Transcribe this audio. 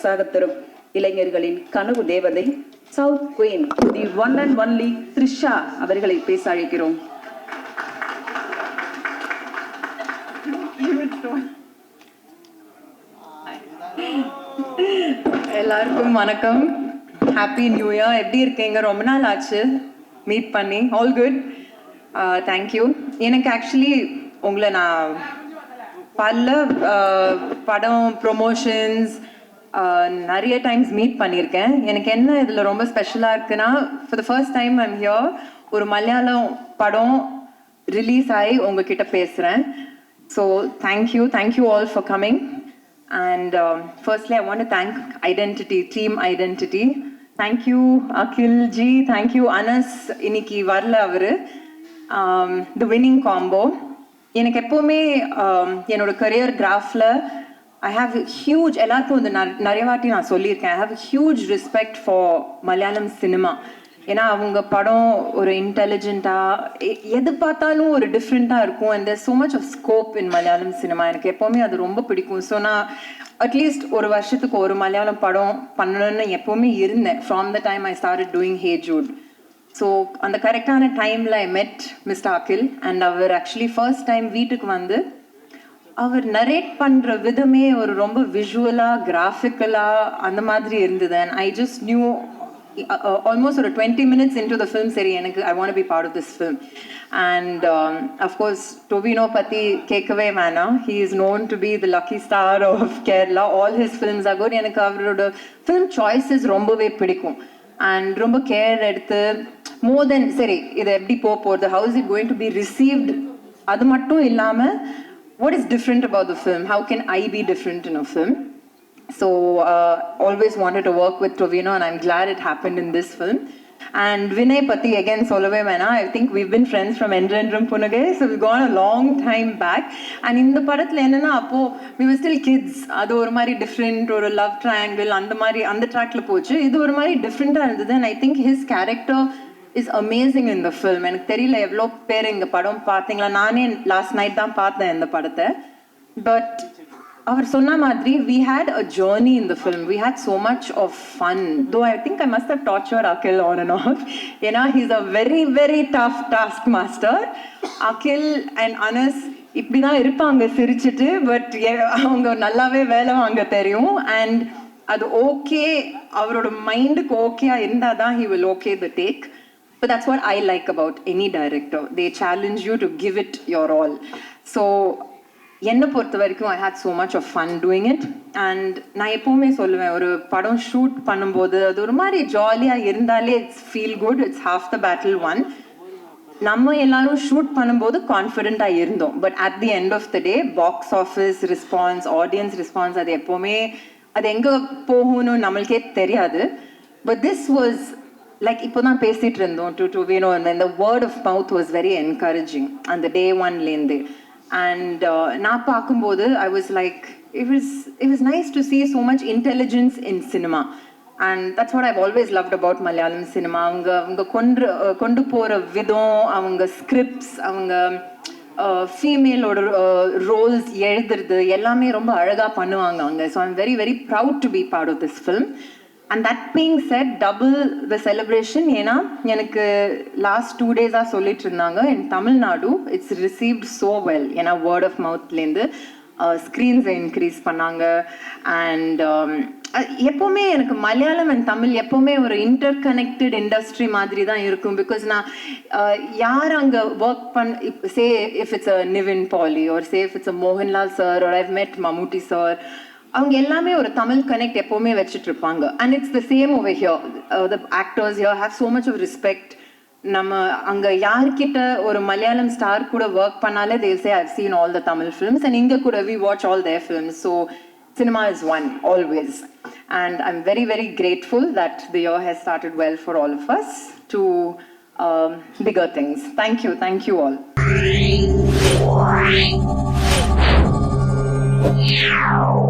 உற்சாகத்தரும் இளைஞர்களின் கனவு தேவதை south queen the one and only Trisha அவர்களை பேச அழைக்கிறோம். எல்லாருக்கும் வணக்கம். Happy new year. எப்படி இருக்கீங்க? ரொம்ப நாள் ஆச்சு மீட் பண்ணி. All good. தேங்க்யூ. எனக்கு ஆக்சுவலி உங்களை நான் பல படம் ப்ரொமோஷன்ஸ் நிறைய டைம்ஸ் மீட் பண்ணியிருக்கேன். எனக்கு என்ன இதில் ரொம்ப ஸ்பெஷலாக இருக்குன்னா, for the first time I'm here ஒரு மலையாளம் படம் ரிலீஸ் ஆகி உங்ககிட்ட பேசுகிறேன். So thank you all for coming. And firstly, I want to thank Identity, Team Identity. Thank you, Akhil ji. Thank you, Anas. Iniki varla avaru. The winning combo. எனக்கு எப்போவுமே என்னோட career கிராஃபில் I have a huge, எல்லாருக்கும் வந்து நிறைய வாட்டி நான் சொல்லியிருக்கேன், I have a huge respect for Malayalam cinema. ஏன்னா அவங்க படம் ஒரு இன்டெலிஜென்ட்டாக எது பார்த்தாலும் ஒரு டிஃப்ரெண்ட்டாக இருக்கும். And there so much of scope in Malayalam cinema. எனக்கு எப்போவுமே அது ரொம்ப பிடிக்கும். ஸோ நான் அட்லீஸ்ட் ஒரு வருஷத்துக்கு ஒரு மலையாளம் படம் பண்ணணும்னு எப்போவுமே இருந்தேன். From the time I started doing Hey Jude. So அந்த கரெக்டான டைமில் I met Mr Akhil. And அவர் ஆக்சுவலி ஃபர்ஸ்ட் டைம் வீட்டுக்கு வந்து அவர் நரேட் பண்ணுற விதமே ஒரு ரொம்ப விஷுவலாக கிராஃபிக்கலாக அந்த மாதிரி இருந்தது. And I just new almost 20 minutes into the film seri enak I want to be part of this film. And of course Tovino patti kekave vana, he is known to be the lucky star of Kerala. All his films are good. enak avaroda film choices rombave pidikum and romba care eduthu more than seri idu eppadi poporadhu, how is it going to be received, adu mattum illama what is different about the film, how can I be different in a film. So always wanted to work with Tovino and I'm glad it happened in this film. And Vinay Patti again solove vena, I think we've been friends from Endrendrum Punage, so we've gone a long time back. And in the padathla enna appo we were still kids, adu or mari different or a love triangle and mari and track la pochu, idu or mari different ah irundhu. And I think his character is amazing in the film. எனக்கு தெரியல எவ்வளோ பேர் இந்த படம் பார்த்தீங்களா. நானே last night தான் பார்த்தேன் இந்த படத்தை. பட் அவர் சொன்ன மாதிரி we had a journey in the film. We had so much of fun. Though I think I must have tortured Akhil on and off. He's a very, very tough taskmaster. Akhil and Anas இப்படிதான் இருப்பாங்க சிரிச்சிட்டு. But அவங்க நல்லாவே வேலை வாங்க தெரியும். And அது okay, அவரோட மைண்டுக்கு ஓகேயா இருந்தால் தான் he will okay the take. But that's what I like about any director. They challenge you to give it your all. So என்னை பொறுத்த வரைக்கும் I had so much of fun doing it. And நான் எப்போவுமே சொல்லுவேன், ஒரு படம் shoot பண்ணும்போது அது ஒரு மாதிரி ஜாலியாக இருந்தாலே it's feel good, it's half the battle won. நம்ம எல்லாரும் ஷூட் பண்ணும்போது கான்ஃபிடென்ட்டாக இருந்தோம். But at the end of the day box office response, audience response, அது எப்போவுமே அது எங்கே போகணும்னு நம்மளுக்கே தெரியாது. பட் திஸ் வாஸ் லைக் இப்போ தான் பேசிகிட்டு இருந்தோம் டு வேணும், இந்த word of mouth was very encouraging அந்த டே ஒன்லேருந்து. And நான் பார்க்கும்போது I was like, it was nice to see so much intelligence in cinema. And that's what I've always loved about Malayalam cinema. அவங்க கொண்டு போகிற விதம், அவங்க ஸ்கிரிப்ட்ஸ், அவங்க ஃபீமேலோட ரோல்ஸ் எழுதுறது எல்லாமே ரொம்ப அழகாக பண்ணுவாங்க அவங்க. So I'm very very proud to be part of this film. And that being said, double the celebration. ஏன்னா எனக்கு லாஸ்ட் 2 days சொல்லிட்டு இருந்தாங்க, in Tamil Nadu it's received so well. ஏன்னா வேர்ட் ஆஃப் மவுத்லேருந்து ஸ்க்ரீன்ஸை இன்க்ரீஸ் பண்ணாங்க. அண்ட் எப்போவுமே எனக்கு Malayalam and Tamil எப்போவுமே ஒரு இன்டர் கனெக்டட் இண்டஸ்ட்ரி மாதிரி தான் இருக்கும். பிகாஸ் நான் யார் அங்கே work say if it's a Nivin Pauly or say if it's a Mohanlal sir or I've met Mammootty sir, அவங்க எல்லாமே ஒரு தமிழ் கனெக்ட் எப்போவுமே வச்சுட்டு இருப்பாங்க. And it's the same over here. The actors here have so much of respect. நம்ம அங்கே யார்கிட்ட ஒரு மலையாளம் ஸ்டார் கூட ஒர்க் பண்ணாலே they say I've seen all the Tamil films, and இங்கே கூட we watch all their films. So cinema is one always. And I'm very, very grateful that the year has started well for all of us to bigger things. Thank you all. Yeah.